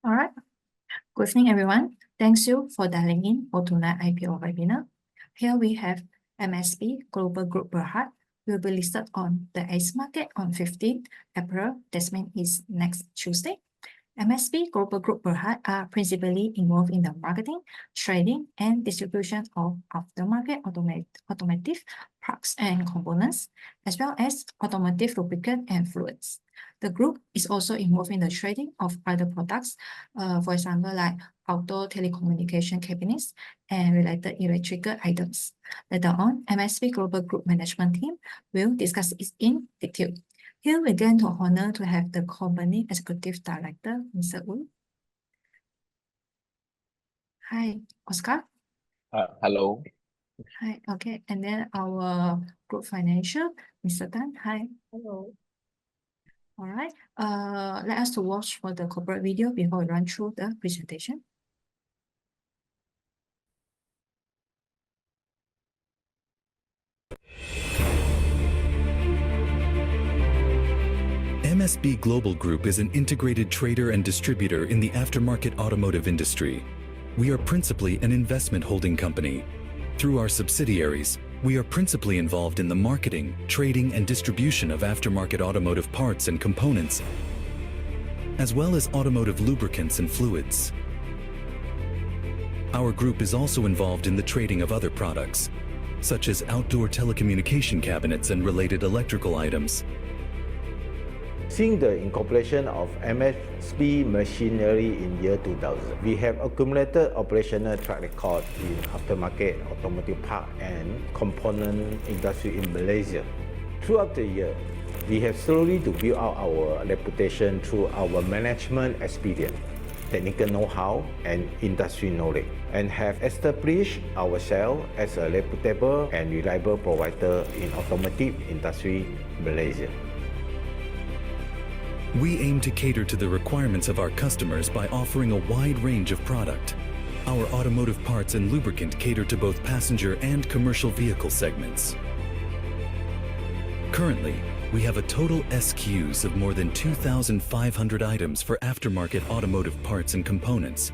All right. Good evening, everyone. Thanks you for dialing in for tonight's IPO webinar. Here we have MSB Global Group Berhad will be listed on the ACE market on 15th April. That means next Tuesday. MSB Global Group Bhd are principally involved in the marketing, trading, and distribution of aftermarket automotive parts and components, as well as automotive lubricant and fluids. The group is also involved in the trading of other products, for example, like auto telecommunication cabinets and related electrical items. Later on, MSB Global Group management team will discuss it in detail. Here we gain the honor to have the company executive director, Mr. Wu. Hi, Oscar. Hello. Hi, okay. And then our group financial, Mr. Tan. Hi. Hello. All right. Let us to watch for the corporate video before we run through the presentation. MSB Global Group is an integrated trader and distributor in the aftermarket automotive industry. We are principally an investment holding company. Through our subsidiaries, we are principally involved in the marketing, trading, and distribution of aftermarket automotive parts and components, as well as automotive lubricants and fluids. Our group is also involved in the trading of other products, such as outdoor telecommunication cabinets and related electrical items. Since the incorporation of MSB machinery in year 2000, we have accumulated operational track record in aftermarket automotive part and component industry in Malaysia. Throughout the year, we have slowly to build out our reputation through our management experience, technical know-how, and industry knowledge, and have established ourselves as a reputable and reliable provider in automotive industry Malaysia. We aim to cater to the requirements of our customers by offering a wide range of product. Our automotive parts and lubricant cater to both passenger and commercial vehicle segments. Currently, we have a total SKUs of more than 2,500 items for aftermarket automotive parts and components,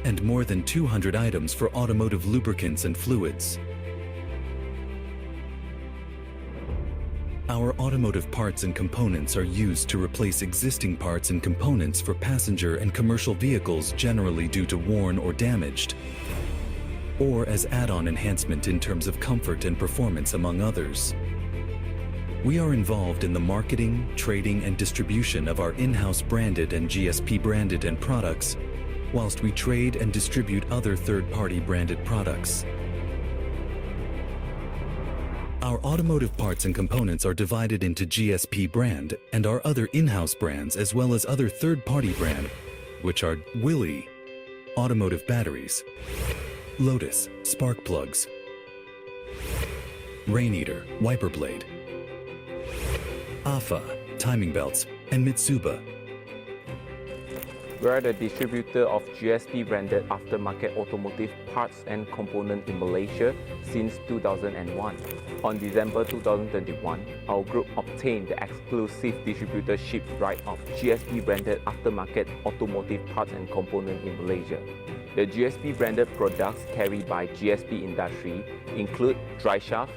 and more than 200 items for automotive lubricants and fluids. Our automotive parts and components are used to replace existing parts and components for passenger and commercial vehicles generally due to worn or damaged, or as add-on enhancement in terms of comfort and performance, among others. We are involved in the marketing, trading, and distribution of our in-house branded and GSP branded and products, whilst we trade and distribute other third-party branded products. Our automotive parts and components are divided into GSP brand and our other in-house brands, as well as other third-party brand, which are Willy, automotive batteries, Lotus, spark plugs, Rain-Eater, wiper blade, AFA, timing belts, and Mitsuba. We are the distributor of GSP branded aftermarket automotive parts and components in Malaysia since 2001. On December 2021, our group obtained the exclusive distributorship right of GSP branded aftermarket automotive parts and components in Malaysia. The GSP branded products carried by GSP industry include dry shaft,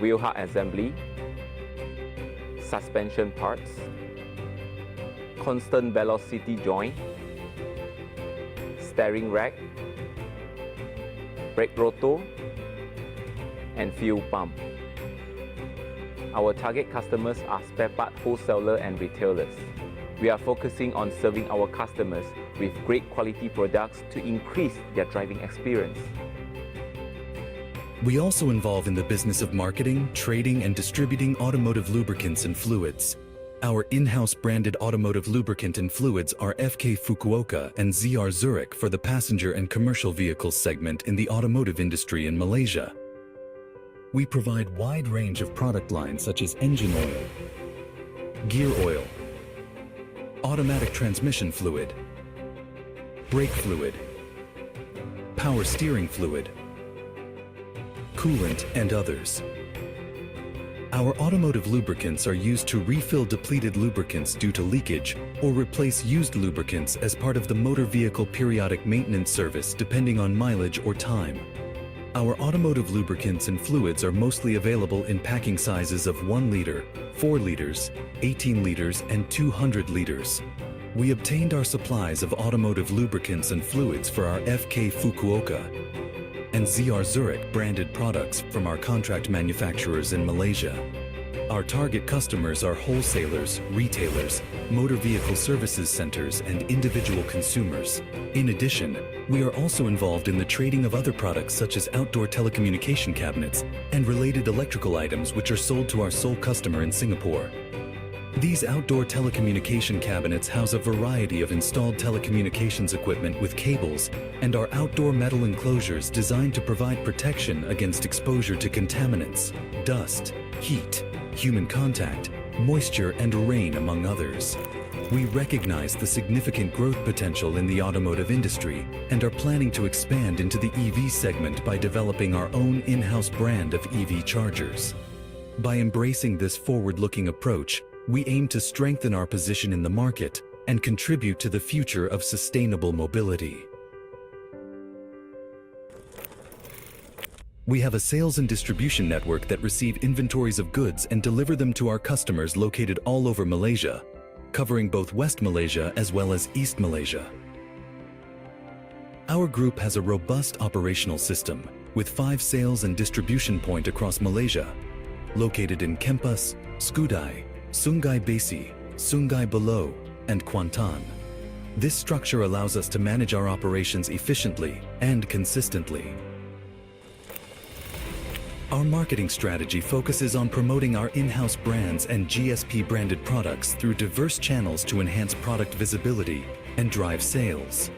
wheel hub assembly, suspension parts, constant velocity joint, steering rack, brake rotor, and fuel pump. Our target customers are spare part wholesaler and retailers. We are focusing on serving our customers with great quality products to increase their driving experience. We also involve in the business of marketing, trading, and distributing automotive lubricants and fluids. Our in-house branded automotive lubricant and fluids are FK Fukuoka and ZR Zurich for the passenger and commercial vehicles segment in the automotive industry in Malaysia. We provide wide range of product lines such as engine oil, gear oil, automatic transmission fluid, brake fluid, power steering fluid, coolant, and others. Our automotive lubricants are used to refill depleted lubricants due to leakage or replace used lubricants as part of the motor vehicle periodic maintenance service depending on mileage or time. Our automotive lubricants and fluids are mostly available in packing sizes of 1 liter, 4 liters, 18 liters, and 200 liters. We obtained our supplies of automotive lubricants and fluids for our FK Fukuoka and ZR Zurich branded products from our contract manufacturers in Malaysia. Our target customers are wholesalers, retailers, motor vehicle services centers, and individual consumers. In addition, we are also involved in the trading of other products such as outdoor telecommunication cabinets and related electrical items which are sold to our sole customer in Singapore. These outdoor telecommunication cabinets house a variety of installed telecommunications equipment with cables and are outdoor metal enclosures designed to provide protection against exposure to contaminants, dust, heat, human contact, moisture, and rain, among others. We recognize the significant growth potential in the automotive industry and are planning to expand into the EV segment by developing our own in-house brand of EV chargers. By embracing this forward-looking approach, we aim to strengthen our position in the market and contribute to the future of sustainable mobility. We have a sales and distribution network that receive inventories of goods and deliver them to our customers located all over Malaysia, covering both West Malaysia as well as East Malaysia. Our group has a robust operational system with 5 sales and distribution points across Malaysia, located in Kempas, Skudai, Sungai Besi, Sungai Buloh, and Kuantan. This structure allows us to manage our operations efficiently and consistently. Our marketing strategy focuses on promoting our in-house brands and GSP-branded products through diverse channels to enhance product visibility and drive sales.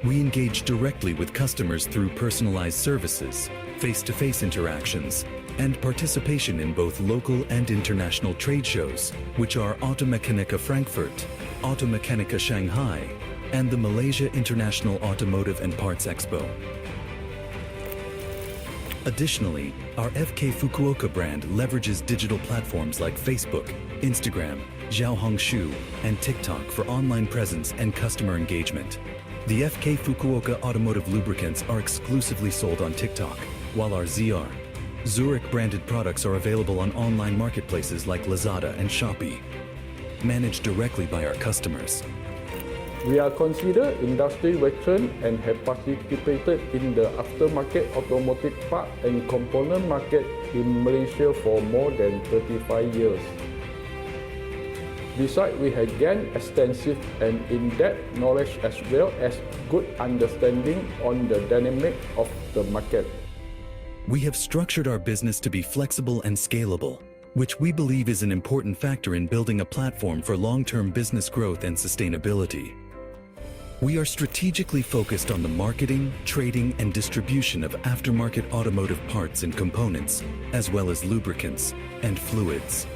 We engage directly with customers through personalized services, face-to-face interactions, and participation in both local and international trade shows, which are Automechanika Frankfurt, Automechanika Shanghai, and the Malaysia International Automotive and Parts Expo. Additionally, our FK Fukuoka brand leverages digital platforms like Facebook, Instagram, Xiaohongshu, and TikTok for online presence and customer engagement. The FK Fukuoka automotive lubricants are exclusively sold on TikTok, while our ZR Zurich branded products are available on online marketplaces like Lazada and Shopee, managed directly by our customers. We are considered industry veteran and have participated in the aftermarket automotive part and component market in Malaysia for more than 35 years. Besides, we have gained extensive and in-depth knowledge as well as good understanding on the dynamic of the market. We have structured our business to be flexible and scalable, which we believe is an important factor in building a platform for long-term business growth and sustainability. We are strategically focused on the marketing, trading, and distribution of aftermarket automotive parts and components, as well as lubricants and fluids.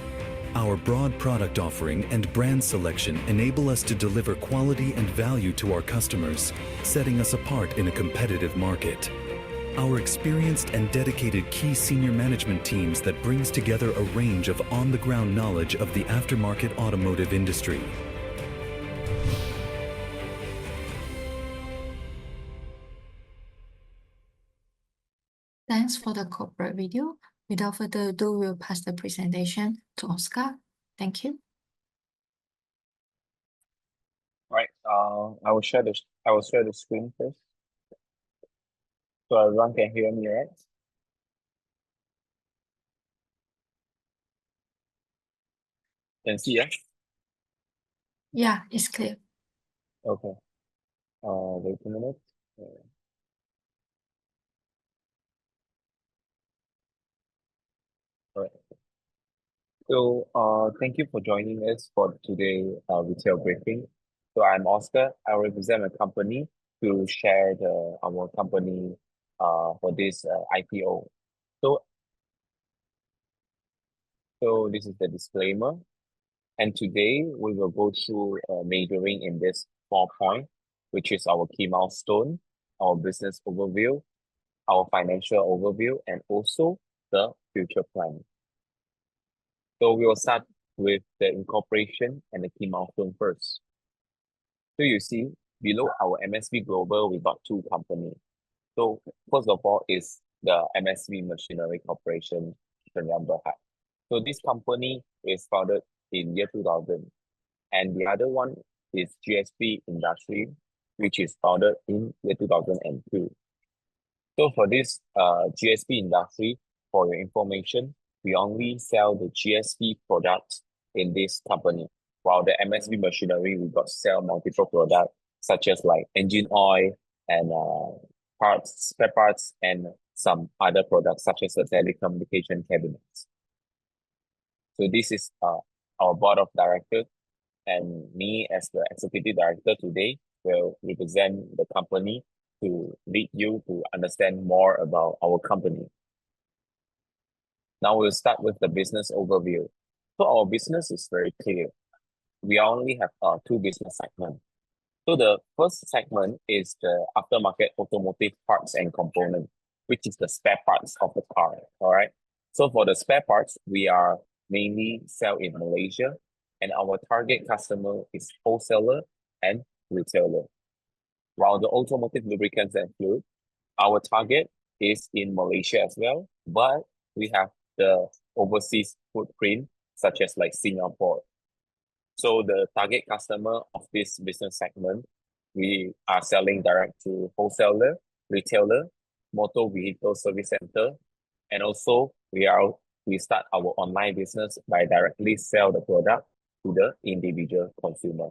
Our broad product offering and brand selection enable us to deliver quality and value to our customers, setting us apart in a competitive market. Our experienced and dedicated key senior management teams that brings together a range of on-the-ground knowledge of the aftermarket automotive industry. Thanks for the corporate video. Without further ado, we'll pass the presentation to Oscar. Thank you. Right. I will share the screen first. So everyone can hear me, right? Can see, yeah? Yeah, it's clear. Okay. Wait a minute. All right. So thank you for joining us for today's retail briefing. So I'm Oscar. I represent a company to share our company for this IPO. So this is the disclaimer. And today we will go through majoring in this 4 point, which is our key milestone, our business overview, our financial overview, and also the future plan. So we will start with the incorporation and the key milestone first. So you see, below our MSB Global, we got two companies. So first of all is the MSB Machinery Corporation, Berhad. So this company is founded in year 2000, and the other one is GSP Industry, which is founded in year 2002. So for this GSP Industry, for your information, we only sell the GSP products in this company, while the MSB Machinery, we got sell multiple products such as like engine oil and parts, spare parts, and some other products such as the telecommunication cabinets. So this is our board of directors, and me as the executive director today will represent the company to lead you to understand more about our company. Now we'll start with the business overview. So our business is very clear. We only have two business segments. So the first segment is the aftermarket automotive parts and components, which is the spare parts of the car. All right. So for the spare parts, we are mainly sell in Malaysia, and our target customer is wholesaler and retailer. While the automotive lubricants and fluid, our target is in Malaysia as well, but we have the overseas footprint, such as like Singapore. So the target customer of this business segment, we are selling direct to wholesaler, retailer, motor vehicle service center, and also we start our online business by directly sell the product to the individual consumer.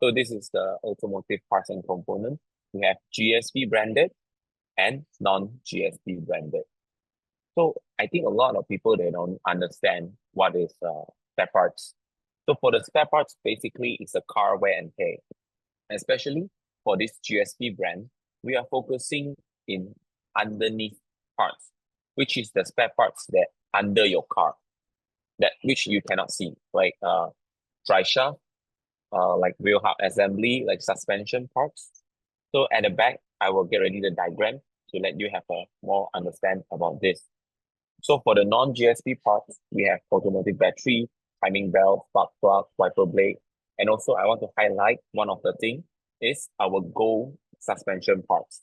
So this is the automotive parts and components. We have GSP branded and non-GSP branded. So I think a lot of people, they don't understand what is spare parts. So for the spare parts, basically it's a car wear and tear. Especially for this GSP brand, we are focusing in underneath parts, which is the spare parts that under your car, that which you cannot see, like dry shaft, like wheel hub assembly, like suspension parts. So at the back, I will get ready the diagram to let you have a more understand about this. So for the non-GSP parts, we have automotive battery, timing belt, spark plug, wiper blade. And also I want to highlight one of the things is our gold suspension parts.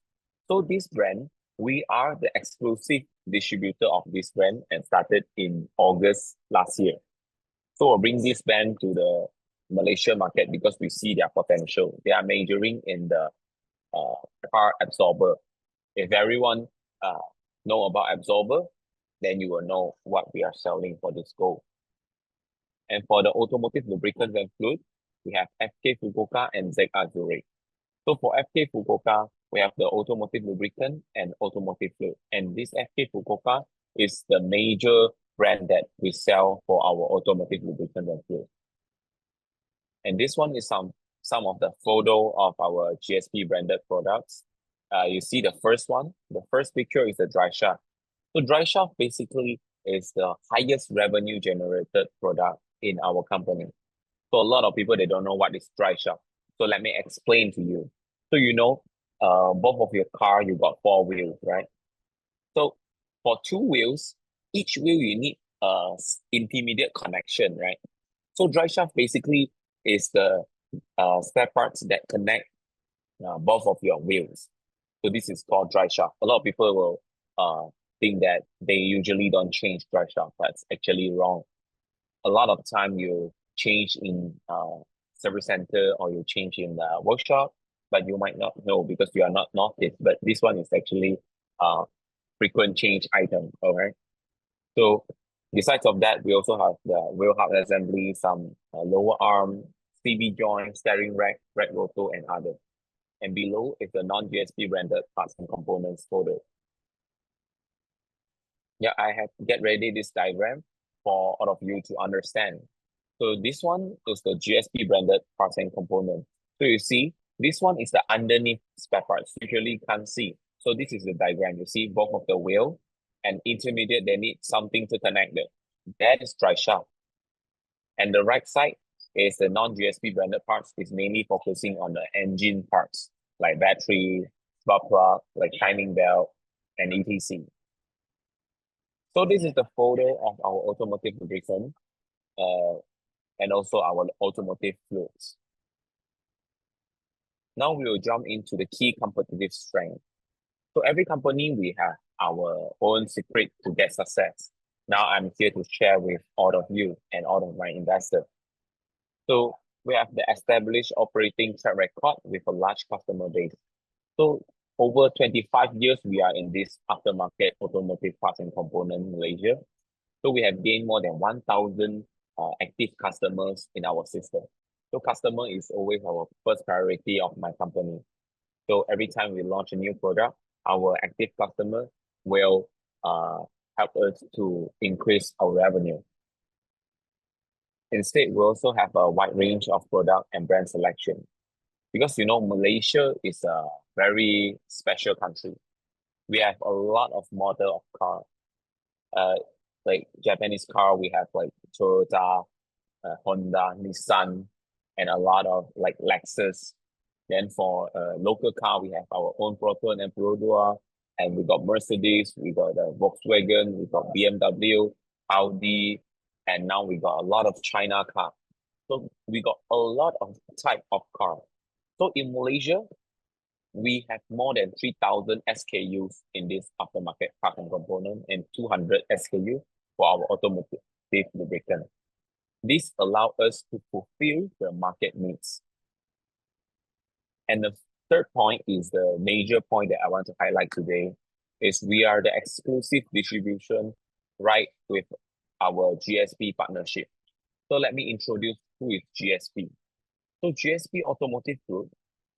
So this brand, we are the exclusive distributor of this brand and started in August last year. So we'll bring this brand to the Malaysia market because we see their potential. They are majoring in the car absorber. If everyone know about absorber, then you will know what we are selling for this goal. And for the automotive lubricants and fluid, we have FK Fukuoka and ZR Zurich. So for FK Fukuoka, we have the automotive lubricant and automotive fluid. And this FK Fukuoka is the major brand that we sell for our automotive lubricant and fluid. And this one is some of the photo of our GSP branded products. You see the first one. The first picture is the dry shaft. So dry shaft basically is the highest revenue generated product in our company. So a lot of people, they don't know what is dry shaft. So let me explain to you. So you know, both of your car, you got 4 wheels, right? So for 2 wheels, each wheel you need intermediate connection, right? So dry shaft basically is the spare parts that connect both of your wheels. So this is called dry shaft. A lot of people will think that they usually don't change dry shaft. That's actually wrong. A lot of time you change in service center or you change in the workshop, but you might not know because you are not noticed. But this one is actually frequent change item. All right. So besides of that, we also have the wheel hub assembly, some lower arm, CV joint, steering rack, rack rotor, and others. And below is the non-GSP branded parts and components folder. Yeah, I have get ready this diagram for all of you to understand. So this one is the GSP branded parts and components. So you see, this one is the underneath spare parts. Usually can't see. So this is the diagram. You see both of the wheel and intermediate, they need something to connect them. That is dry shaft. And the right side is the non-GSP branded parts, is mainly focusing on the engine parts, like battery, spark plug, like timing belt, and etc. So this is the folder of our automotive lubricant and also our automotive fluids. Now we will jump into the key competitive strength. So every company, we have our own secret to get success. Now I'm here to share with all of you and all of my investors. So we have the established operating track record with a large customer base. So over 25 years, we are in this aftermarket automotive parts and component Malaysia. So we have gained more than 1,000 active customers in our system. So customer is always our first priority of my company. So every time we launch a new product, our active customer will help us to increase our revenue. Instead, we also have a wide range of product and brand selection. Because Malaysia is a very special country. We have a lot of model of car. Like Japanese car, we have like Toyota, Honda, Nissan, and a lot of like Lexus. Then for local car, we have our own Proton and Perodua, and we got Mercedes, we got Volkswagen, we got BMW, Audi, and now we got a lot of China car. So we got a lot of type of car. So in Malaysia, we have more than 3,000 SKUs in this aftermarket part and component and 200 SKUs for our automotive lubricant. This allows us to fulfill the market needs. And the third point is the major point that I want to highlight today is we are the exclusive distribution right with our GSP partnership. So let me introduce who is GSP. So GSP Automotive Group,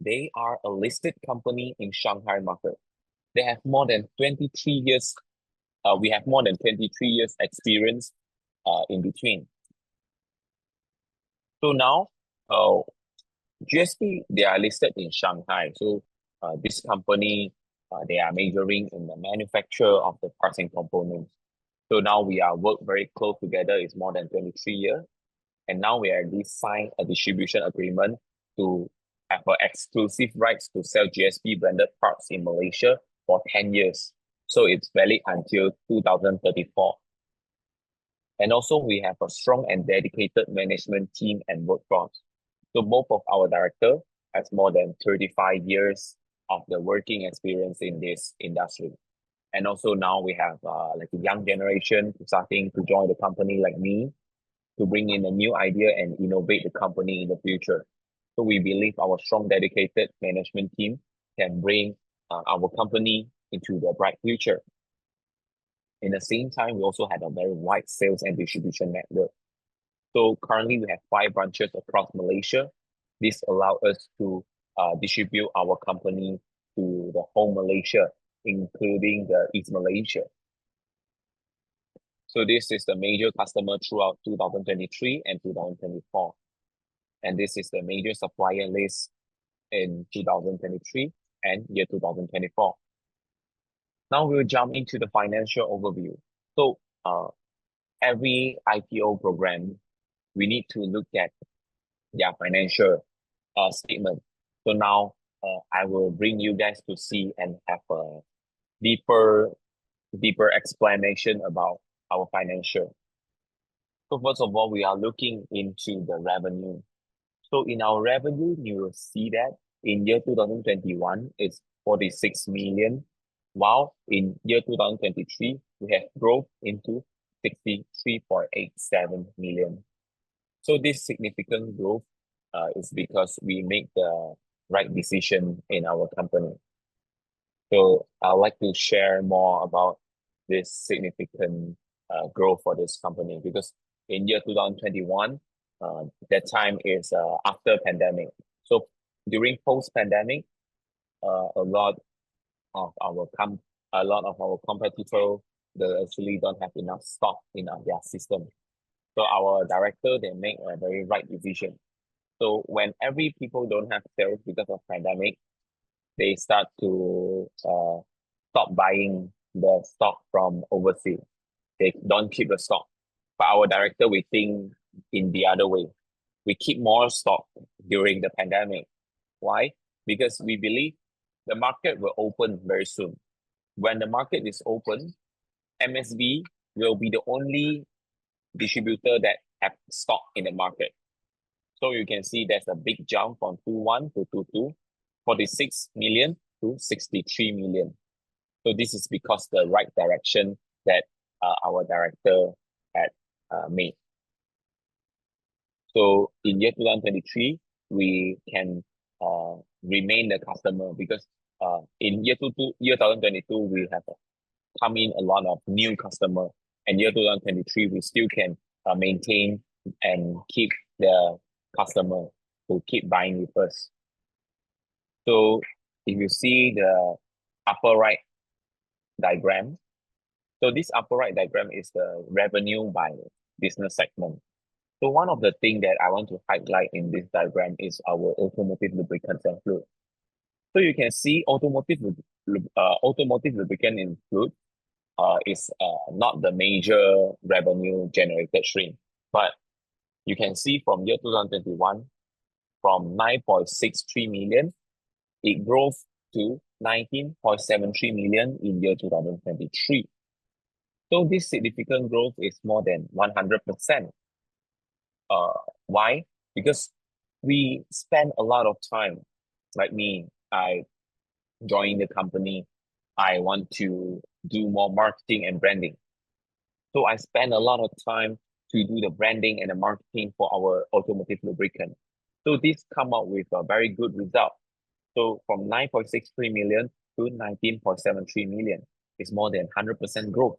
they are a listed company in Shanghai market. They have more than 23 years. We have more than 23 years experience in between. So now, GSP, they are listed in Shanghai. So this company, they are majoring in the manufacture of the parts and components. So now we are work very close together. It's more than 23 years. And now we are signed a distribution agreement to have exclusive rights to sell GSP branded parts in Malaysia for 10 years. So it's valid until 2034. And also we have a strong and dedicated management team and workforce. So both of our director has more than 35 years of the working experience in this industry. And also now we have like a young generation starting to join the company like me to bring in a new idea and innovate the company in the future. So we believe our strong, dedicated management team can bring our company into the bright future. In the same time, we also have a very wide sales and distribution network. So currently we have 5 branches across Malaysia. This allows us to distribute our company to the whole Malaysia, including the East Malaysia. So this is the major customer throughout 2023 and 2024. And this is the major supplier list in 2023 and year 2024. Now we'll jump into the financial overview. So every IPO program, we need to look at their financial statement. So now I will bring you guys to see and have a deeper explanation about our financial. So first of all, we are looking into the revenue. So in our revenue, you will see that in year 2021, it's 46 million, while in year 2023, we have growth into 63.87 million. So this significant growth is because we make the right decision in our company. So I'd like to share more about this significant growth for this company, because in year 2021, that time is after pandemic. So during post-pandemic, a lot of our competitors, they actually don't have enough stock in their system. So our director, they make a very right decision. So when every people don't have sales because of pandemic, they start to stop buying the stock from overseas. They don't keep the stock. But our director, we think in the other way. We keep more stock during the pandemic. Why? Because we believe the market will open very soon. When the market is open, MSB will be the only distributor that have stock in the market. So you can see there's a big jump from 21 to 22, 46 million to 63 million. So this is because the right direction that our director had made. So in year 2023, we can remain the customer because in year 2022, we have come in a lot of new customer, and year 2023, we still can maintain and keep the customer to keep buying with us. So if you see the upper right diagram, so this upper right diagram is the revenue by business segment. So one of the things that I want to highlight in this diagram is our automotive lubricants and fluid. So you can see automotive lubricant and fluid is not the major revenue generated stream, but you can see from year 2021, from 9.63 million, it grew to 19.73 million in year 2023. So this significant growth is more than 100%. Why? Because we spend a lot of time. Like me, I joined the company. I want to do more marketing and branding. So I spend a lot of time to do the branding and the marketing for our automotive lubricant. So this come out with a very good result. So from 9.63 million to 19.73 million is more than 100% growth.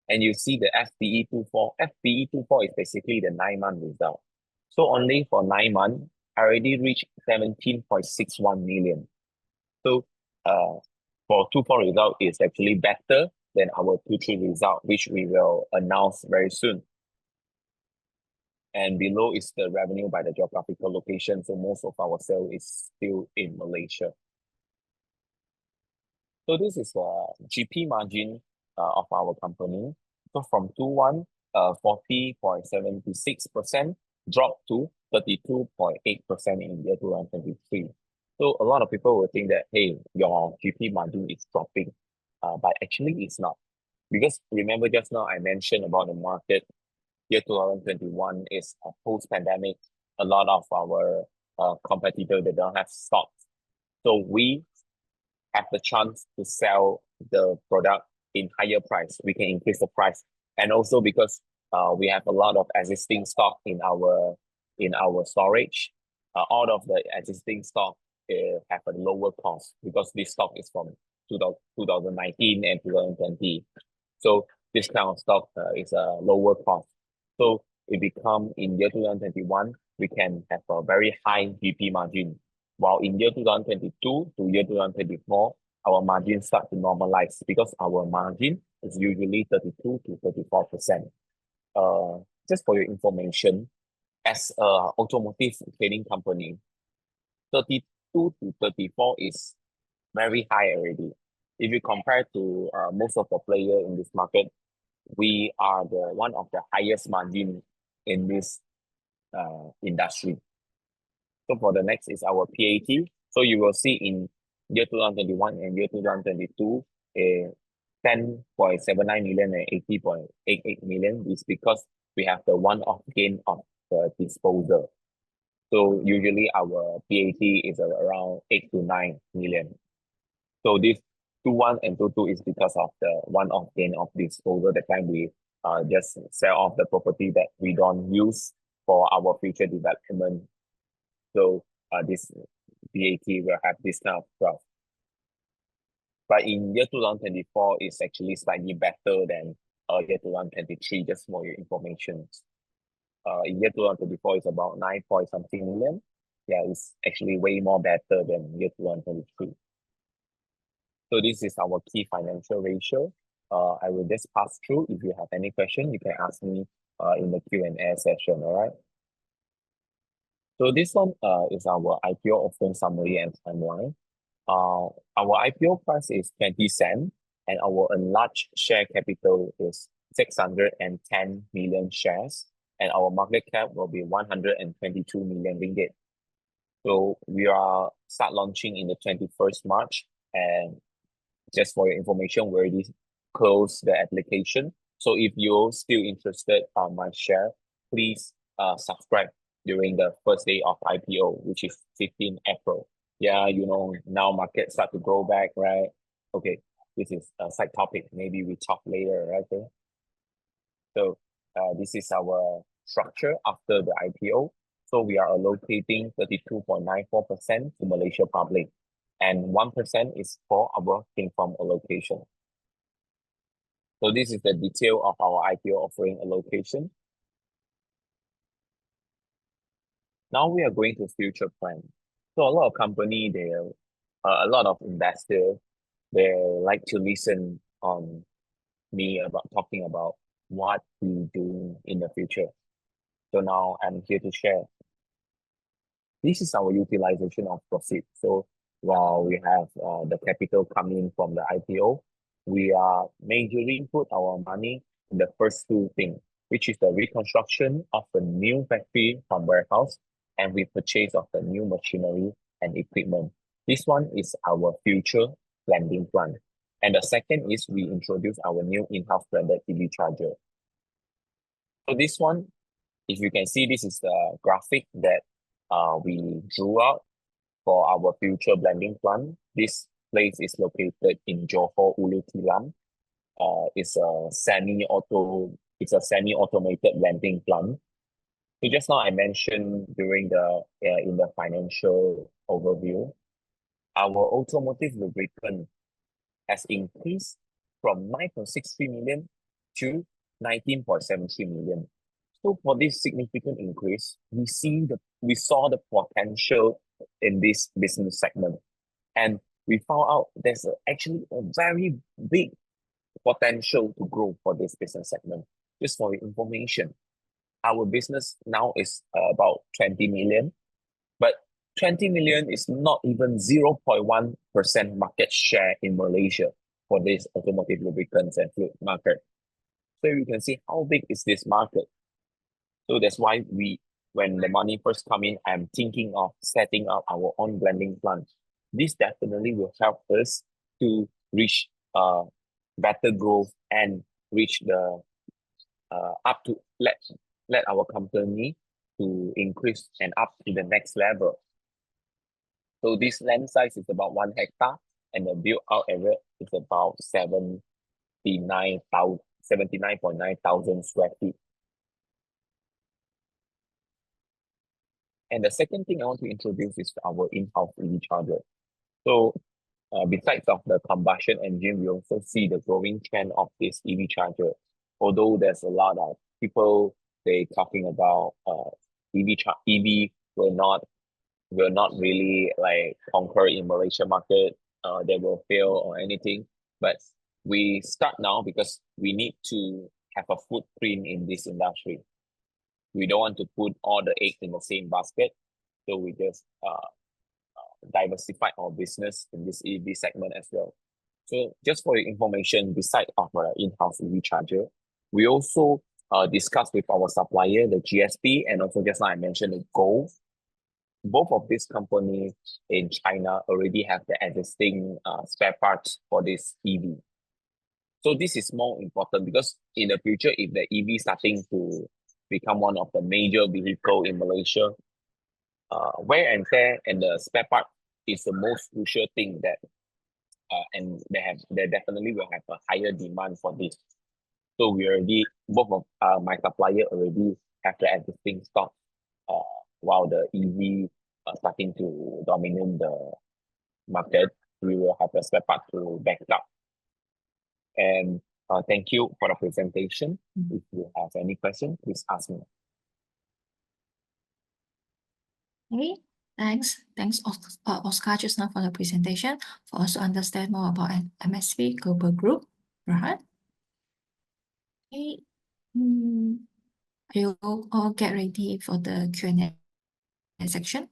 And you see the FPE24. FPE24 is basically the 9-month result. So only for 9 months, I already reached 17.61 million. So for 24 result is actually better than our 23 result, which we will announce very soon. And below is the revenue by the geographical location. So most of our sale is still in Malaysia. So this is GP margin of our company. So from 40.76% dropped to 32.8% in year 2023. So a lot of people will think that, hey, your GP margin is dropping, but actually it's not. Because remember just now I mentioned about the market, year 2021 is a post-pandemic. A lot of our competitors, they don't have stocks. So we have the chance to sell the product in higher price. We can increase the price. And also because we have a lot of existing stock in our storage, all of the existing stock have a lower cost because this stock is from 2019 and 2020. So this kind of stock is a lower cost. So it become in year 2021, we can have a very high GP margin. While in year 2022 to year 2024, our margin start to normalize because our margin is usually 32 to 34%. Just for your information, as a automotive trading company, 32 to 34 is very high already. If you compare to most of the players in this market, we are the one of the highest margin in this industry. So for the next is our PAT. So you will see in year 2021 and year 2022, 10.79 million and 80.88 million is because we have the one-off gain of the disposal. So usually our PAT is around 8 to 9 million. So this 21 and 22 is because of the one-off gain of disposal. That time we just sell off the property that we don't use for our future development. So this PAT will have this kind of growth. But in year 2024, it's actually slightly better than year 2023, just for your information. In year 2024, it's about 9 point something million. Yeah, it's actually way more better than year 2023. So this is our key financial ratio. I will just pass through. If you have any question, you can ask me in the Q&A session, all right? So this one is our IPO offering summary and timeline. Our IPO price is 20 cents and our enlarged share capital is 610 million shares and our market cap will be 122 million ringgit. So we are start launching in the 21st March and just for your information, we already closed the application. So if you're still interested on my share, please subscribe during the first day of IPO, which is 15 April. Yeah, you know, now markets start to grow back, right? Okay, this is a side topic. Maybe we talk later, right? Okay? So this is our structure after the IPO. So we are allocating 32.94% to Malaysia Public, and 1% is for our Kingfarm allocation. So this is the detail of our IPO offering allocation. Now we are going to future plan. So a lot of company, a lot of investors, they like to listen on me about talking about what we do in the future. So now I'm here to share. This is our utilization of proceeds. So while we have the capital coming from the IPO, we are majorly put our money in the first two things, which is the reconstruction of the new factory from warehouse and we purchase of the new machinery and equipment. This one is our future blending plant. And the second is we introduce our new in-house branded EV charger. So this one, if you can see, this is the graphic that we drew out for our future blending plant. This place is located in Johor Ulu Tilam. It's a semi-automated blending plant. So just now I mentioned during the in the financial overview, our automotive lubricant has increased from 9.63 million to 19.73 million. So for this significant increase, we saw the potential in this business segment, and we found out there's actually a very big potential to grow for this business segment. Just for your information, our business now is about 20 million, but 20 million is not even 0.1% market share in Malaysia for this automotive lubricants and fluid market. So you can see how big is this market. So that's why when the money first come in, I'm thinking of setting up our own blending plant. This definitely will help us to reach better growth and reach the up to let our company to increase and up to the next level. So this land size is about 1 hectare and the built out area is about 79.9 thousand square feet. And the second thing I want to introduce is our in-house EV charger. So besides of the combustion engine, we also see the growing trend of this EV charger. Although there's a lot of people, they talking about EV will not really like conquer in Malaysia market, they will fail or anything. But we start now because we need to have a footprint in this industry. We don't want to put all the eggs in the same basket. So we just diversify our business in this EV segment as well. So just for your information, besides our in-house EV charger, we also discussed with our supplier, the GSP, and also just like I mentioned, the Gold. Both of these companies in China already have the existing spare parts for this EV. So this is more important because in the future, if the EV starting to become one of the major vehicle in Malaysia, wear and tear and the spare part is the most crucial thing that and they definitely will have a higher demand for this. So both of my supplier already have the existing stock while the EV starting to dominate the market, we will have a spare part to back up. And thank you for the presentation. If you have any question, please ask me. Okay, thanks, Oscar, just now for the presentation. For us to understand more about MSB Global Group, Berhad. Okay, you all get ready for the Q&A section.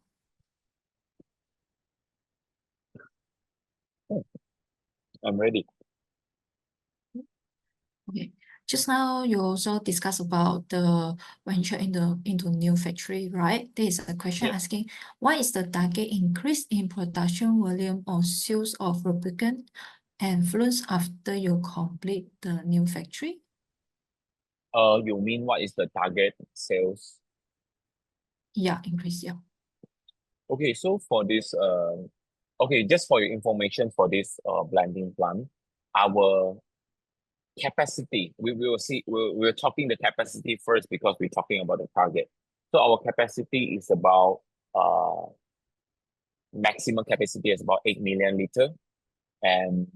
I'm ready. Okay. Just now you also discussed about the venture into new factory, right? There is a question asking, what is the target increase in production volume or sales of lubricant and fluids after you complete the new factory? You mean what is the target sales? Yeah, increase, yeah. Okay, so for this, okay, just for your information for this blending plant, our capacity, we will see, we're talking the capacity first because we're talking about the target. So our capacity is about, maximum capacity is about 8 million liter. And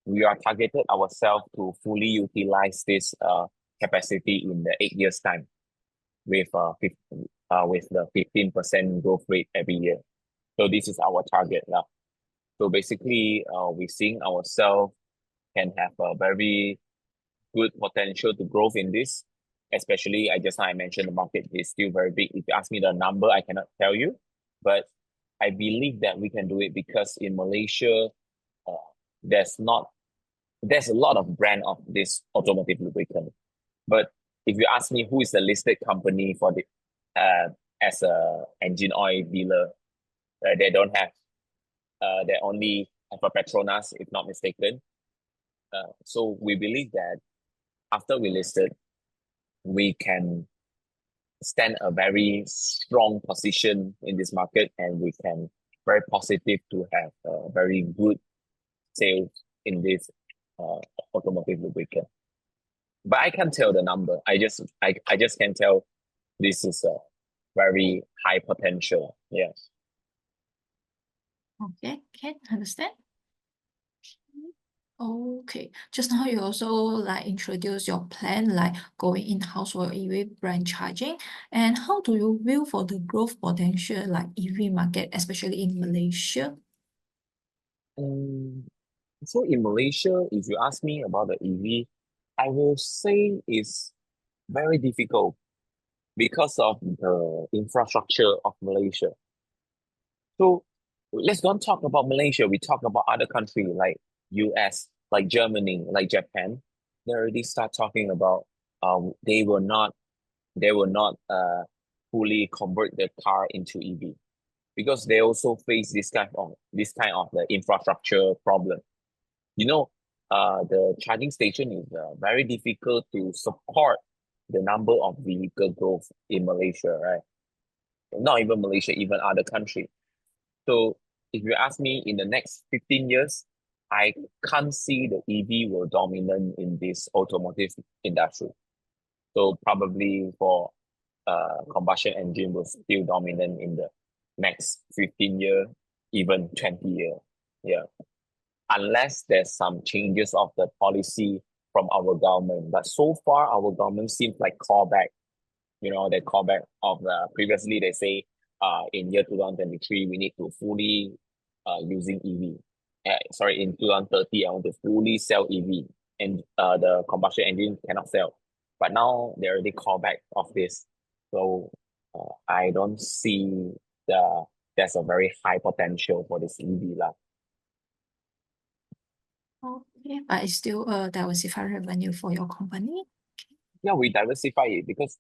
we are targeted ourselves to fully utilize this capacity in the 8 years time with with the 15% growth rate every year. So this is our target now. So basically, we're seeing ourselves can have a very good potential to growth in this. Especially, I mentioned the market is still very big. If you ask me the number, I cannot tell you, but I believe that we can do it because in Malaysia, there's a lot of brand of this automotive lubricant. But if you ask me who is the listed company for the as a engine oil dealer, they don't have. They only have a Petronas, if not mistaken. So we believe that after we listed, we can stand a very strong position in this market, and we can very positive to have a very good sales in this automotive lubricant. But I can't tell the number. I just can tell this is a very high potential. Yes. Okay, can understand. Okay, just now you also like introduce your plan like going in-house for EV brand charging, and how do you view for the growth potential like EV market, especially in Malaysia? So in Malaysia, if you ask me about the EV, I will say it's very difficult because of the infrastructure of Malaysia. So let's don't talk about Malaysia. We talk about other countries like US, like Germany, like Japan. They already start talking about they will not fully convert their car into EV because they also face this kind of the infrastructure problem. The charging station is very difficult to support the number of vehicle growth in Malaysia, right? Not even Malaysia, even other countries. So if you ask me in the next 15 years, I can't see the EV will dominate in this automotive industry. So probably for combustion engine will still dominate in the next 15 year, even 20 year. Yeah. Unless there's some changes of the policy from our government. But so far, our government seems like callback. They callback of the previously they say in year 2023 we need to fully using EV. In 2030 I want to fully sell EV, and the combustion engine cannot sell. But now they already call back of this, so I don't see there's a very high potential for this EV lah. Okay, but it's still a diversified revenue for your company. Yeah, we diversify it because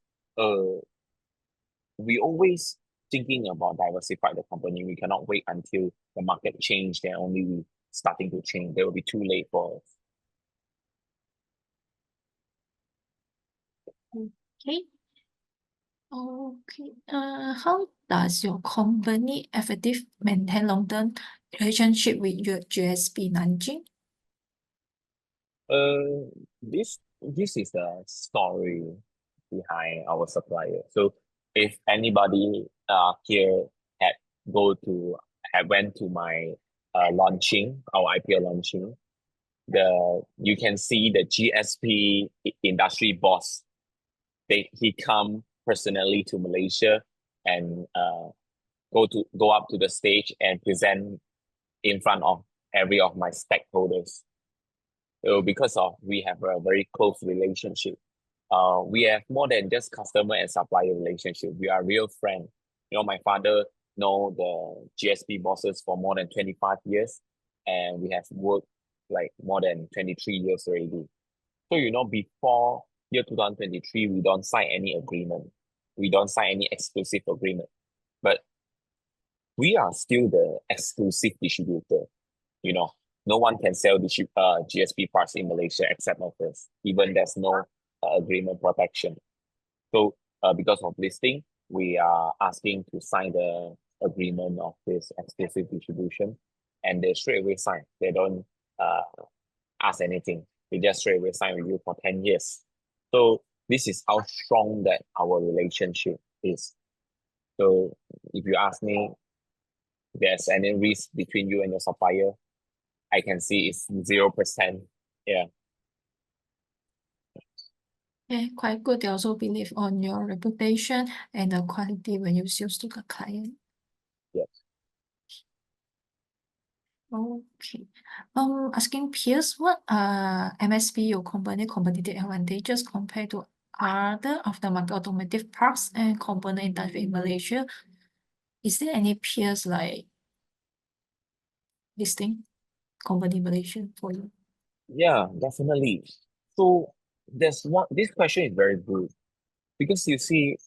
we always thinking about diversify the company. We cannot wait until the market change, then only we starting to change. They will be too late for us. Okay. Okay. How does your company effective maintain long-term relationship with your GSP Nanjing? This is the story behind our supplier. So if anybody here went to my launching, our IPO launching, you can see the GSP industry boss. He come personally to Malaysia and go up to the stage and present in front of every of my stakeholders. So because we have a very close relationship, we have more than just customer and supplier relationship. We are real friends. My father know the GSP bosses for more than 25 years, and we have worked like more than 23 years already. So before year 2023, we don't sign any agreement. We don't sign any exclusive agreement. But we are still the exclusive distributor. No one can sell GSP parts in Malaysia except of us. Even there's no agreement protection. So because of listing, we are asking to sign the agreement of this exclusive distribution, and they straight away sign. They don't ask anything. They just straight away sign with you for 10 years. So this is how strong that our relationship is. So if you ask me, if there's any risk between you and your supplier, I can see it's 0%. Yeah. Yeah, quite good. They also believe on your reputation and the quality when you sell to the client. Yes. Okay. Asking peers, what are MSB, your company, competitive advantages compared to other aftermarket automotive parts and component industry in Malaysia? Is there any peers like listing company Malaysia for you? Yeah, definitely. So this question is very good because you see,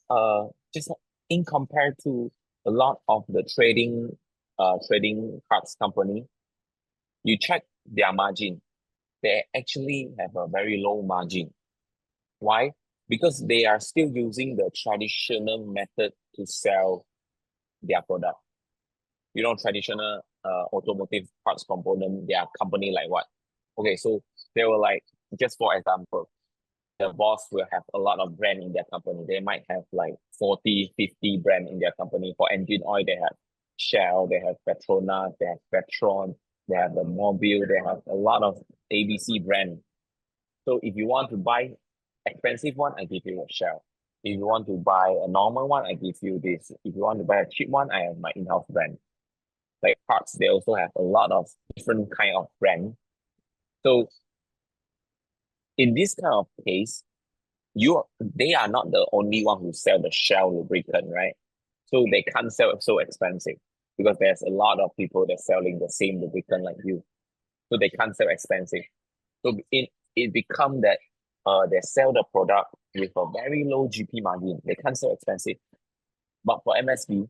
just in compared to a lot of the trading cards company, you check their margin, they actually have a very low margin. Why? Because they are still using the traditional method to sell their product. You know, traditional automotive parts component, their company like what? Okay, so they were like, just for example, the boss will have a lot of brand in their company. They might have like 40, 50 brand in their company. For engine oil, they have Shell, they have Petronas, they have Petron, they have the Mobile, they have a lot of ABC brand. So if you want to buy expensive one, I give you a Shell. If you want to buy a normal one, I give you this. If you want to buy a cheap one, I have my in-house brand. Like parts, they also have a lot of different kind of brand. So in this kind of case, they are not the only one who sell the Shell lubricant, right? So they can't sell it so expensive because there's a lot of people that selling the same lubricant like you. So they can't sell expensive. So it become that they sell the product with a very low GP margin. They can't sell expensive. But for MSB,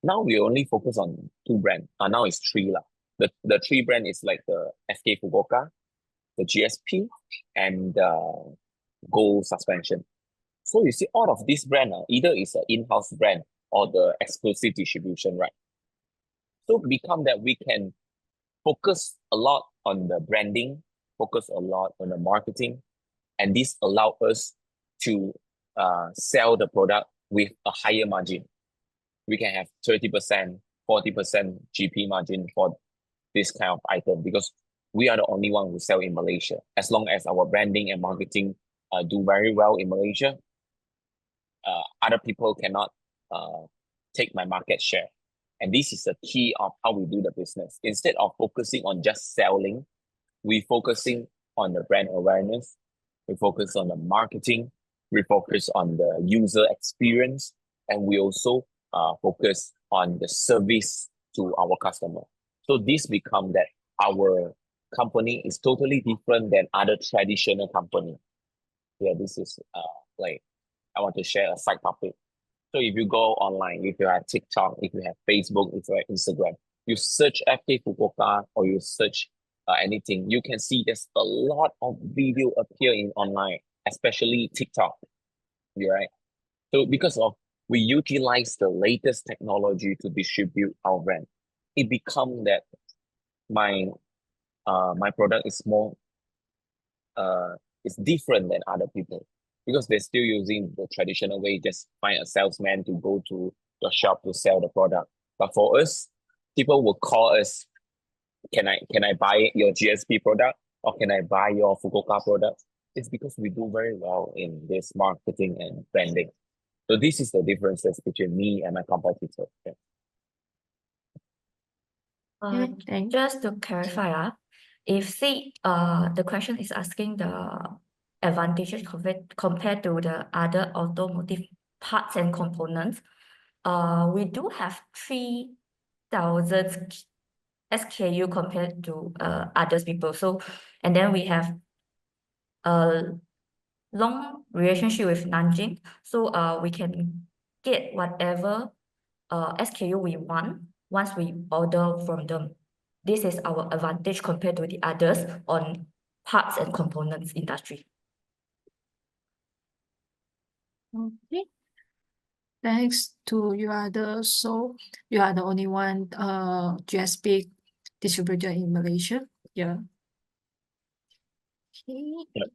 now we only focus on two brands. Now it's three lah. The three brand is like the FK Fukuoka, the GSP, and Gold suspension. So you see all of these brand either is an in-house brand or the exclusive distribution, right? So become that we can focus a lot on the branding, focus a lot on the marketing, and this allow us to sell the product with a higher margin. We can have 30%, 40% GP margin for this kind of item because we are the only one who sell in Malaysia. As long as our branding and marketing do very well in Malaysia, other people cannot take my market share. And this is the key of how we do the business. Instead of focusing on just selling, we focusing on the brand awareness, we focus on the marketing, we focus on the user experience, and we also focus on the service to our customer. So this become that our company is totally different than other traditional company. Yeah, this is like I want to share a side topic. So if you go online, if you have TikTok, if you have Facebook, if you have Instagram, you search FK Fukuoka or you search anything, you can see there's a lot of video appear in online, especially TikTok. Right? So because of we utilize the latest technology to distribute our brand, it become that my product is more it's different than other people because they're still using the traditional way, just find a salesman to go to your shop to sell the product. But for us, people will call us, can I buy your GSP product or can I buy your Fukuoka product? It's because we do very well in this marketing and branding. So this is the differences between me and my competitor. Thanks. Just to clarify, if the question is asking the advantages compared to the other automotive parts and components, we do have 3,000 SKU compared to others people. So, and then we have a long relationship with Nanjing. So we can get whatever SKU we want once we order from them. This is our advantage compared to the others on parts and components industry. Okay. Thanks to you are the only one GSP distributor in Malaysia. Yeah. Okay. Yep.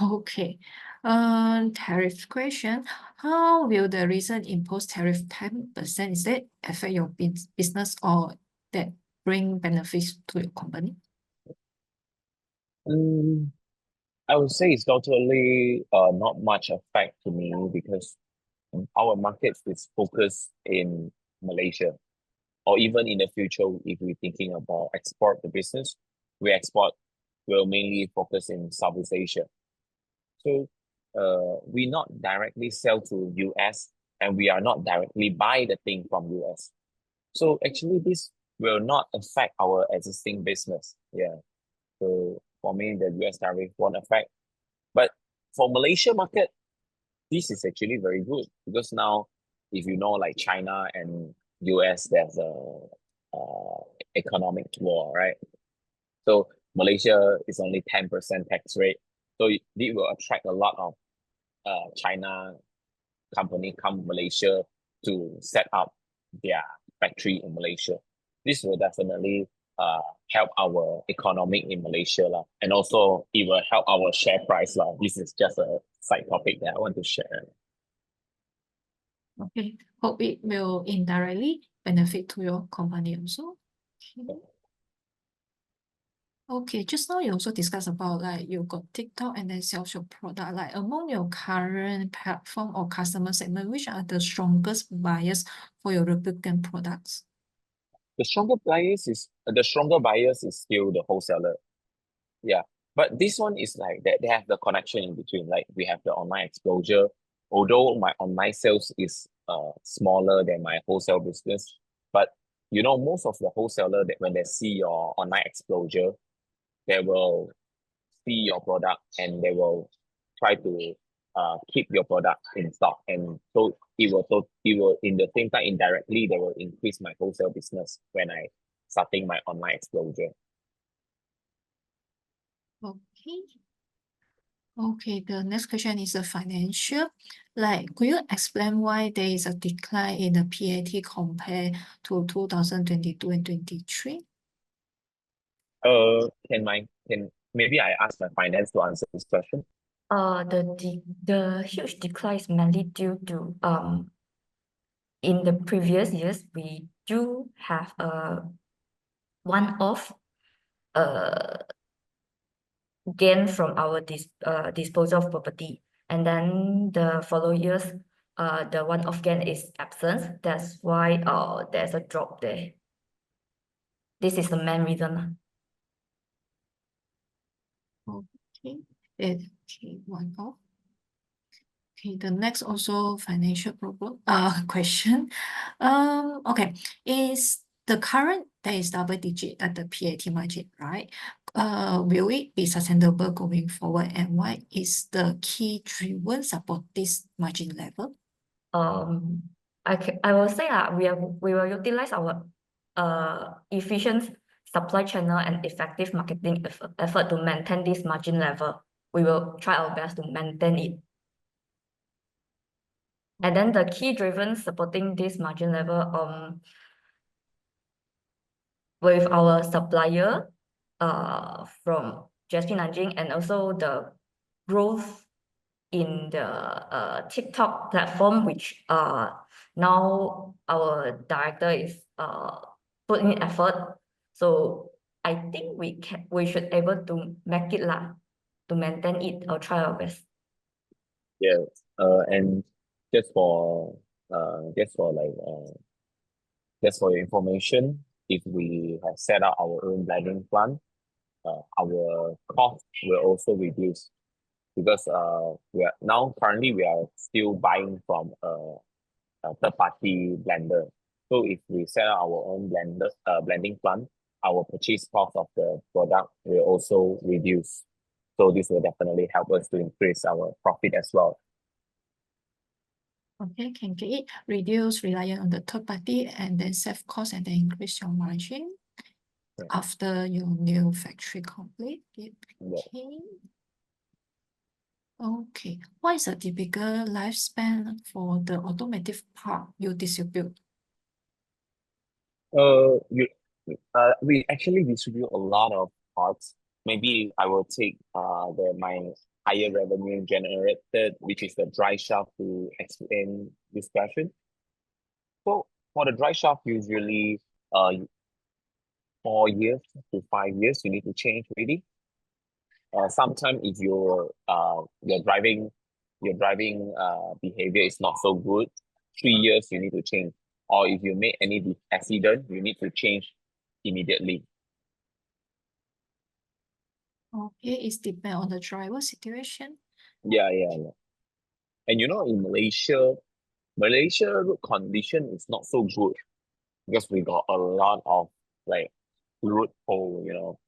Okay. Tariff question. How will the recent imposed tariff 10% is that affect your business or that bring benefits to your company? I would say it's totally not much effect to me because our market is focused in Malaysia, or even in the future, if we're thinking about export the business, we'll mainly focus in Southeast Asia. So we not directly sell to US and we are not directly buy the thing from US. So actually this will not affect our existing business. Yeah. So for me, the US tariff won't affect. But for Malaysia market, this is actually very good because now, if you know, like China and US, there's a economic war, right? So Malaysia is only 10% tax rate. So it will attract a lot of China company come Malaysia to set up their factory in Malaysia. This will definitely help our economic in Malaysia lah, and also it will help our share price lah. This is just a side topic that I want to share. Okay. Hope it will indirectly benefit to your company also. Okay. Okay, just now you also discussed about like you got TikTok and then sales your product. Like among your current platform or customer segment, which are the strongest buyers for your lubricant products? The stronger buyers is still the wholesaler. Yeah. But this one is like that they have the connection in between. Like we have the online exposure. Although my online sales is smaller than my wholesale business, but you know, most of the wholesaler that when they see your online exposure, they will see your product and they will try to keep your product in stock, and so it will in the same time indirectly they will increase my wholesale business when I starting my online exposure. Okay. Okay, the next question is a financial. Like, could you explain why there is a decline in the PAT compared to 2022 and 23? Can maybe I ask my finance to answer this question? The huge decline is mainly due to in the previous years we do have a one-off gain from our disposal of property, and then the following years the one-off gain is absent. That's why there's a drop there. This is the main reason. Okay, okay, one-off. Okay, the next also financial problem question. Okay, is the current there is double digit at the PAT margin, right? Will it be sustainable going forward, and what is the key driven support this margin level? I will say that we will utilize our efficient supply channel and effective marketing effort to maintain this margin level. We will try our best to maintain it. And then the key driven supporting this margin level with our supplier from GSP Nanjing, and also the growth in the TikTok platform, which now our director is putting in effort. So I think we should able to make it to maintain it or try our best. Yeah. And just for your information, if we have set up our own blending plant, our cost will also reduce because currently we are still buying from a third party blender. So if we set up our own blending plant, our purchase cost of the product will also reduce. So this will definitely help us to increase our profit as well. Okay, can get it. Reduce reliance on the third party and then save cost and then increase your margin after your new factory complete. Okay. Okay. What is a typical lifespan for the automotive part you distribute? We actually distribute a lot of parts. Maybe I will take my higher revenue generated, which is the dry shaft, to explain discussion. So for the dry shaft, usually 4 years to 5 years, you need to change really. Sometimes if your driving behavior is not so good, 3 years you need to change. Or if you make any accident, you need to change immediately. Okay, it's depend on the driver situation. Yeah. And in Malaysia road condition is not so good because we got a lot of like road hole.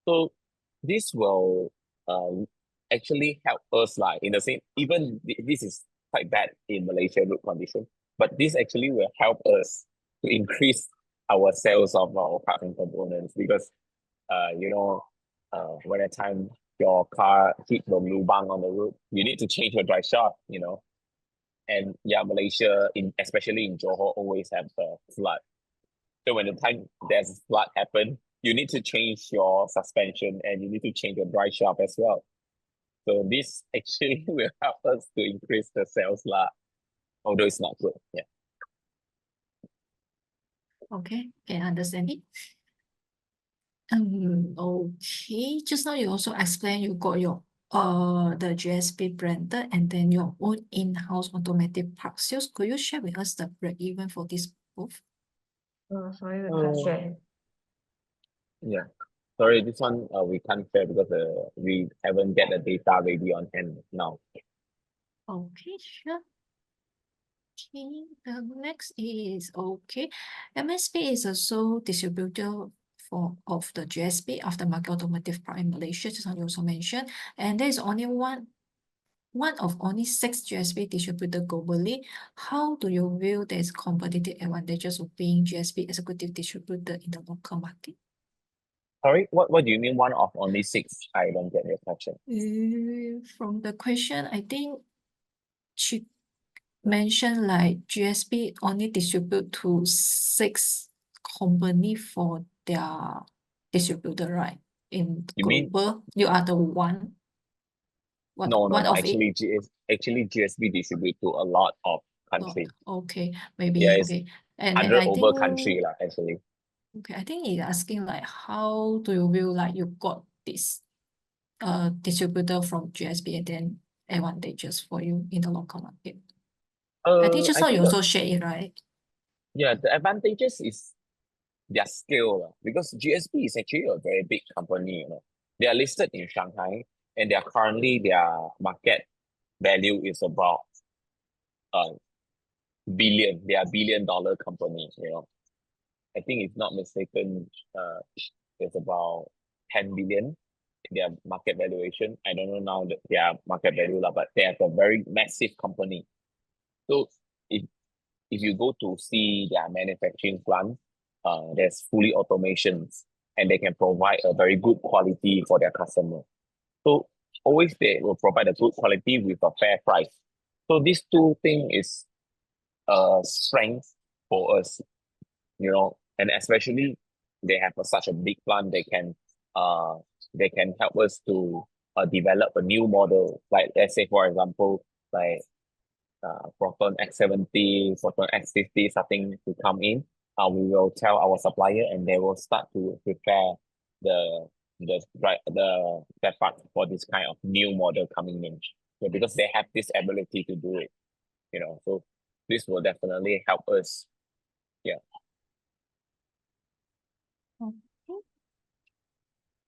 So this will actually help us in the same, even this is quite bad in Malaysia road condition, but this actually will help us to increase our sales of our parts and components because when a time your car hit the lubang on the road, you need to change your drive shaft. And yeah, Malaysia, especially in Johor, always have a flood. So when the time there's a flood happen, you need to change your suspension and you need to change your drive shaft as well. So this actually will help us to increase the sales although it's not good. Yeah. Okay, can understand it. Okay, just now you also explained you got your the GSP branded and then your own in-house automotive part sales. Could you share with us the break-even for this both? Sorry, we can't share. Yeah. Sorry, this one we can't share because we haven't get the data ready on hand now. Okay, sure. Okay, the next is okay. MSB is a sole distributor of the GSP aftermarket automotive part in Malaysia, just as you also mentioned, and there is only one of only 6 GSP distributor globally. How do you view these competitive advantages of being GSP executive distributor in the local market? Sorry, what do you mean one of only 6? I don't get your question. From the question, I think she mentioned like GSP only distribute to 6 company for their distributor, right? In You mean- global, you are the one. No. One of Actually, it. actually GSB distribute to a lot of countries. Okay, maybe Yeah, it's okay. And 100 I over think country actually. okay, I think he's asking like how do you view like you got this distributor from GSP and then advantages for you in the local market. I think just now you also share it, right? Yeah, the advantages is their scale because GSP is actually a very big company. They are listed in Shanghai and they are currently their market value is about billion. They are $1 billion company. I think if not mistaken, it's about 10 billion in their market valuation. I don't know now their market value, but they have a very massive company. So if you go to see their manufacturing plant, there's fully automations and they can provide a very good quality for their customer. So always they will provide a good quality with a fair price. So these two things is strength for us, and especially they have such a big plant, they can help us to develop a new model. Like let's say for example, like Proton X70, Proton X50 starting to come in. We will tell our supplier and they will start to prepare the spare part for this kind of new model coming in. So because they have this ability to do it, so this will definitely help us. Yeah.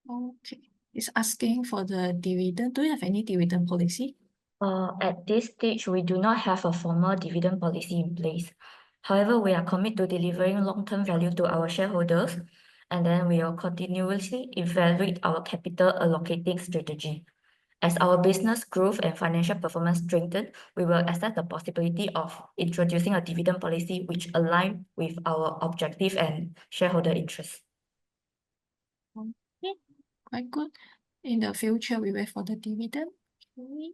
Okay. It's asking for the dividend. Do you have any dividend policy? At this stage, we do not have a formal dividend policy in place. However, we are committed to delivering long-term value to our shareholders, and then we will continuously evaluate our capital allocating strategy. As our business growth and financial performance strengthen, we will assess the possibility of introducing a dividend policy which align with our objective and shareholder interests. Okay, quite good. In the future, we wait for the dividend. Okay.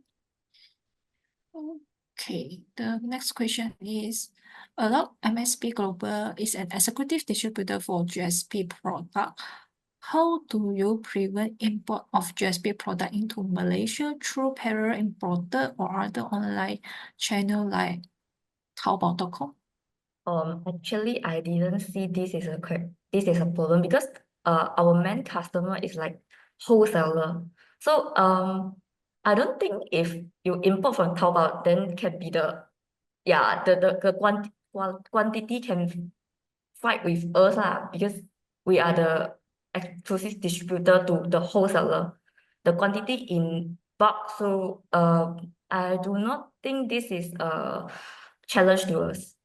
Okay, the next question is, although MSB Global is an executive distributor for GSP product, how do you prevent import of GSP product into Malaysia through parallel importer or other online channel like Taobao.com? Actually, I didn't see this is a problem because our main customer is like wholesaler. So I don't think if you import from Taobao, then can be the quantity can fight with us lah, because we are the exclusive distributor to the wholesaler. The quantity in bulk, so I do not think this is a challenge to us.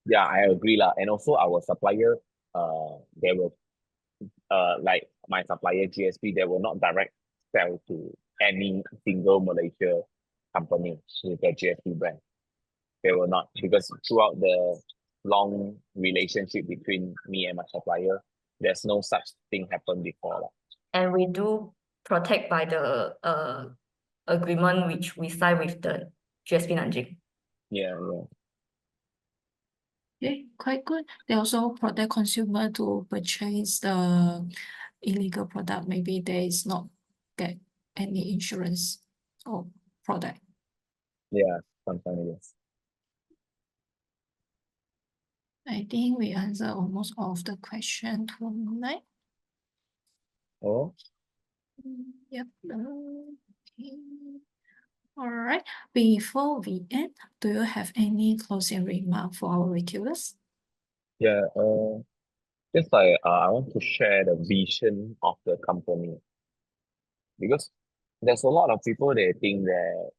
Yeah, I agree lah. And also our supplier, they will, like my supplier GSP, they will not direct sell to any single Malaysia company with the GSP brand. They will not, because throughout the long relationship between me and my supplier, there's no such thing happened before lah. And we do protect by the agreement which we signed with the GSP Nanjing. Yeah. Okay, quite good. They also protect consumer to purchase the illegal product. Maybe they is not get any insurance or product. Yeah, sometimes yes. I think we answer almost all of the question tonight. Oh, Yep. Okay. All right. Before we end, do you have any closing remark for our viewers? yeah. Just like I want to share the vision of the company, because there's a lot of people they think that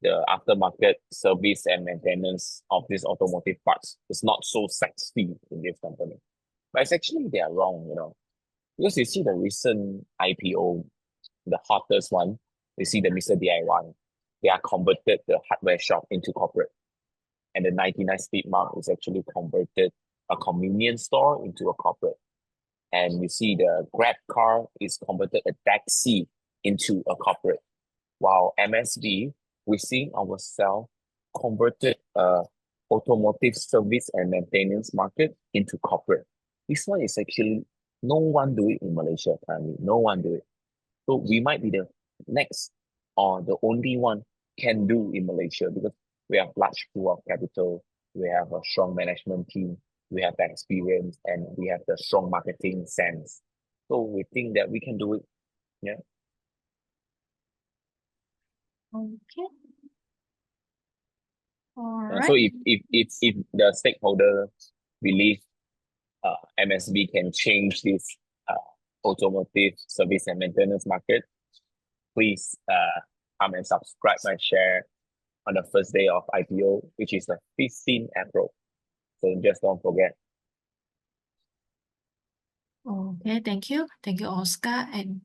the aftermarket service and maintenance of these automotive parts is not so sexy in this company. But it's actually they are wrong, you know. Because you see the recent IPO, the hottest one, you see the Mr. DIY. They are converted the hardware shop into corporate. And the 99 Speed Mark is actually converted a convenience store into a corporate. And you see the Grab car is converted a taxi into a corporate. While MSB, we see ourselves converted automotive service and maintenance market into corporate. This one is actually, no one do it in Malaysia currently. No one do it. So we might be the next or the only one can do in Malaysia, because we have large pool of capital, we have a strong management team, we have the experience, and we have the strong marketing sense. So we think that we can do it. Yeah. Okay. All So right. if the stakeholder believe MSB can change this automotive service and maintenance market, please come and subscribe and share on the first day of IPO, which is the 15th April. So just don't forget. Okay, thank you. Thank you, Oscar, and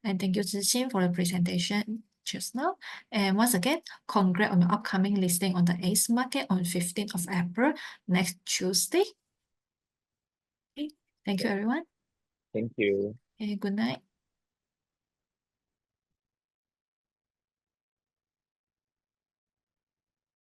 thank you, Zixin, for the presentation just now. And once again, congrats on your upcoming listing on the ACE market on 15th of April, next Tuesday. Okay, thank you, everyone. Thank you. Okay, good night.